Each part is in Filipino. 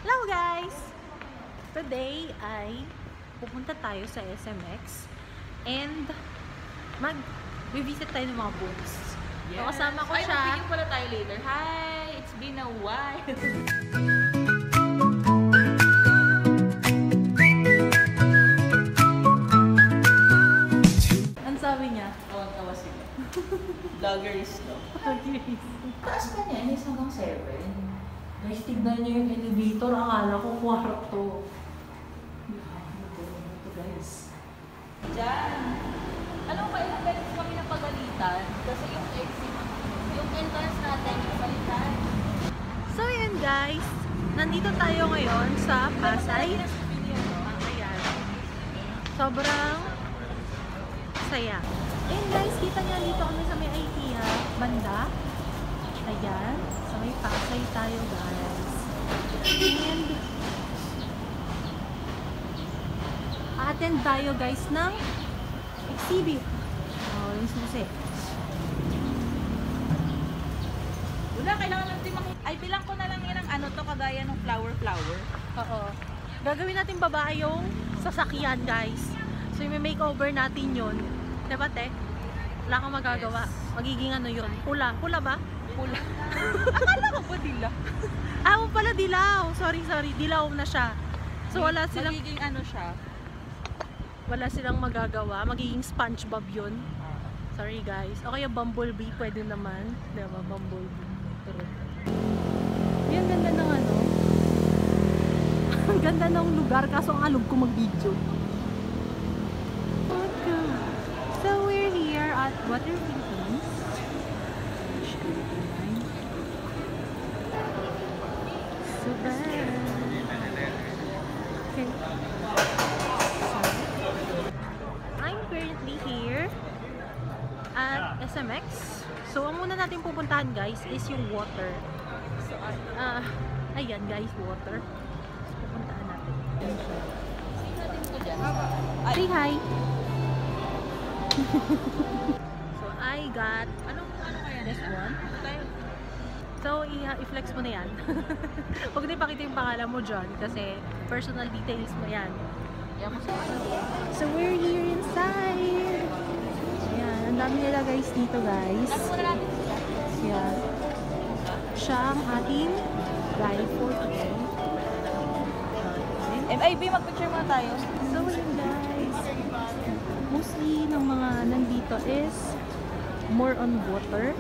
Hello guys! Today ay pupunta tayo sa SMX and mag-visit tayo ng mga booths. Yes. So, kasama ko siya. Ay, pala tayo later. Hi! It's been a while. Ang sabi niya? Tawa-tawa sila. Vloggers, no? Vloggers. Taas ka niya, is hanggang 7. Guys, tignan niyo yung elevator. Akala ko kwarto. Ito guys. Diyan. Alam mo ba, ilang beses kami napagalitan? Kasi yung exit, yung entrance natin, napagalitan. So yun guys, nandito tayo ngayon sa Pasay. Ayan. Sobrang saya. And guys, kita niya dito kami sa may IKEA banda. Ayan. Sa may Pasay tayo guys. And attend tayo guys ng exhibit. Oh, yung susi. Wala, kailangan natin ay, bilang ko na lang yan ang ano to, kagaya ng flower. Oo. Gagawin natin babae yung sasakyan guys. So yung makeover natin yun. Diba te? Wala kang magagawa. Magiging ano yun? Pula. Pula ba? Pula. Akala ko po dila. Ah, pala dilaw. Sorry. Dilaw na siya. So wala silang magiging ano siya. wala silang magagawa. Magiging SpongeBob yun. Sorry guys. O kaya Bumblebee. Pwede naman. Diba? Bumblebee. Pero yan, ganda ng ano. Ang ganda ng lugar. Kaso ang alog ko mag-video. So we're here at Water Philippines. Super. Okay. I'm currently here at SMX. So ang muna natin pupuntahan guys is yung water. So ayan guys, water. So, pupuntahan natin. Say hi. So I got Ano kaya this one. tayo? So i-flex mo na yan. Huwag na ipakita yung pangalan mo dyan kasi personal details mo yan. Yan mo So we're here inside. Ayan, ang dami nila guys dito guys. Ano muna natin sila? Yan. Siya ang ating guide for today. MIB, mag-picture muna tayo. So yun guys. Mostly ng mga nandito is more on water.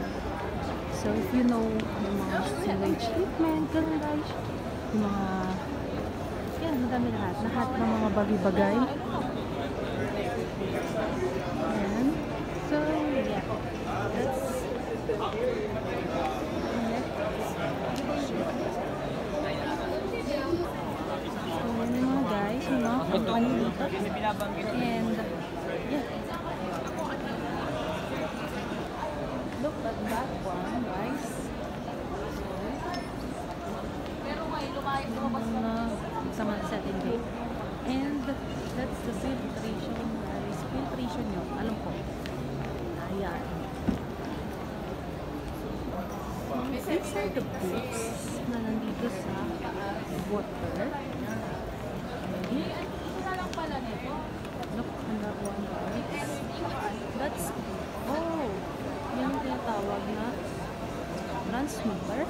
So if you know yung mga sewage treatment, ganun guys. Yung mga yan, madami lahat. Lahat ng mga bagay-bagay. Ayan. So yeah. Ayan yung mga guys, yung mga company dito. And yeah. Look at that one, guys. Pero may lumabas Na sa setting day. And that's the filtration, guys. Filtration yun, alam ko. Ayan. Inside the boots na nandito sa water. Ito na lang pala nito. Look at that one, guys. That's, oh, yan yung tinatawag na transmitter.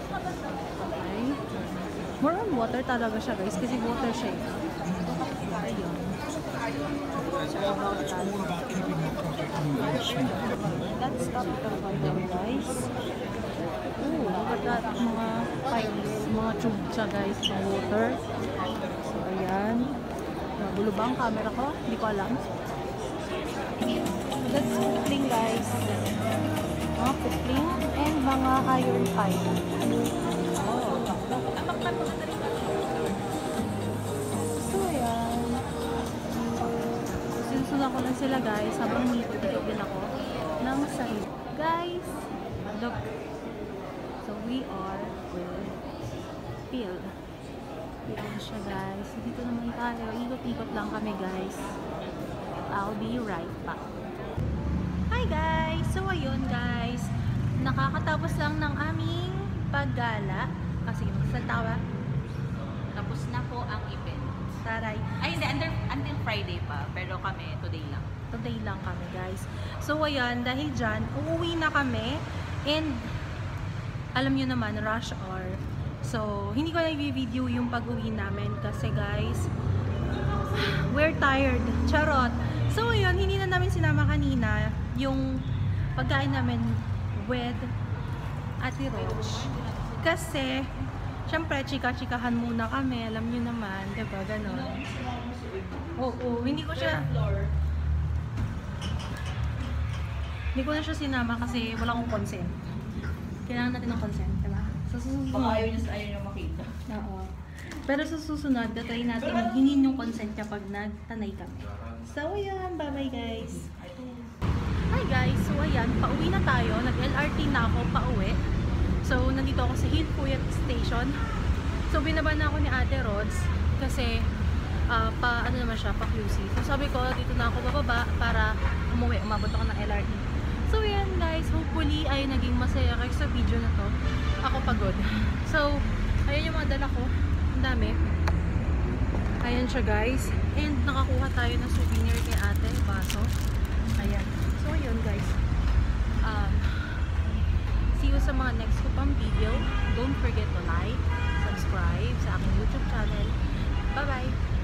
Okay. More on water talaga siya guys, kasi water siya. Ayun. So, about that. That's capital bottom guys. Oh, look at that. Mga pipes, mga tube siya guys, ng water. So, ayan. Nagulo ba ang camera ko? Hindi ko alam. That's cooling guys. Mga cooling and mga iron pipe. Oh. So ayan. Sinusundan ko lang sila guys habang nito din ako ng sahig. Guys, look. So we are with field. Ayan siya guys. Dito naman tayo. Ikot-ikot lang kami guys. I'll be right back. Hi guys! So ayun guys, nakakatapos lang ng aming paggala. Kasi magsalita ka ba? Taray. Ay, hindi. Until Friday pa. Pero kami, today lang. Today lang kami, guys. So, ayan, dahil dyan, uuwi na kami. And, alam nyo naman, rush hour. So, hindi ko na i-video yung pag-uwi namin kasi, guys, we're tired. Charot. So, ayun, hindi na namin sinama kanina yung pagkain namin with Ate Roach. Kasi, syempre, chika-chikahan muna kami. Alam nyo naman, diba? Ganon. Oo, hindi ko siya... Hindi ko na siya sinama kasi wala akong consent. Kailangan natin ng consent, diba? Sa susunod. Baka ayaw niya makita. Oo. Pero sa susunod, tatry natin hingin yung consent niya pag nagtanay kami. So, ayan. Bye-bye, guys. Hi, guys. So, ayan. Pauwi na tayo. Nag-LRT na ako pauwi. So, nandito ako sa Hillpuyat Station. So, binaba na ako ni Ate Rods kasi ano naman siya, pa-QC. So, sabi ko, dito na ako bababa para umuwi. Umabot ako ng LRT. So, yan guys. Hopefully, ay naging masaya kayo sa video na to. Ako pagod. So, ayan yung mga dala ko. Ang dami. Ayan siya guys. And nakakuha tayo ng souvenir kay ate. Baso. Ayan. So, yun guys. See you sa mga next ko pang video. Don't forget to like, subscribe sa aking YouTube channel. Bye-bye!